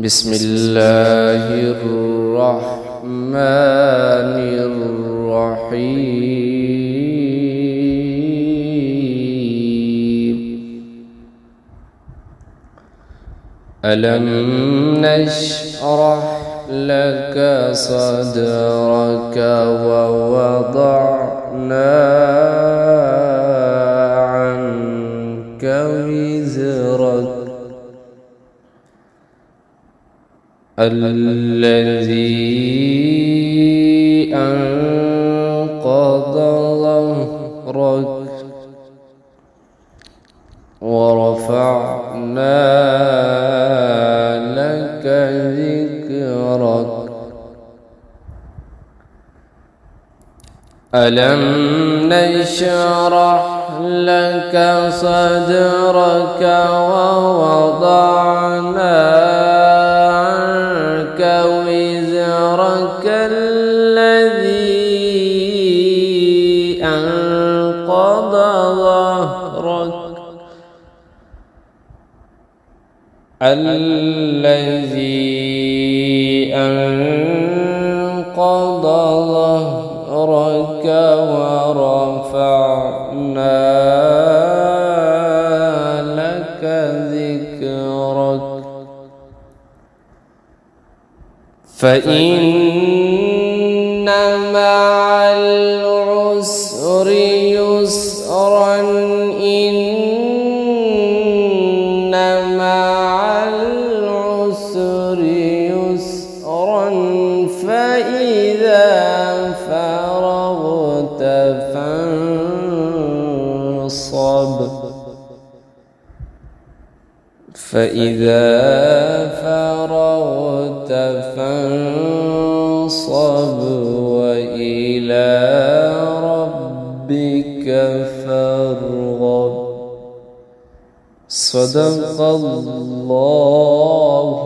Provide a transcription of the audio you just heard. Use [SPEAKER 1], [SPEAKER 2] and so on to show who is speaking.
[SPEAKER 1] بسم الله الرحمن الرحيم. ألم نشرح لك صدرك ووضعنا عنك وزرك الذي أنقض ظهرك ورفعنا لك ذكرك. ألم نشرح لك صدرك ووضعنا عنك وزرك الذي أنقض ظهرك ورفعنا لك ذكرك. فإن مع العسر يسرا إن مع العسر يسرا فإذا فرغت فانصب وإلى ربك فارغب. صدق الله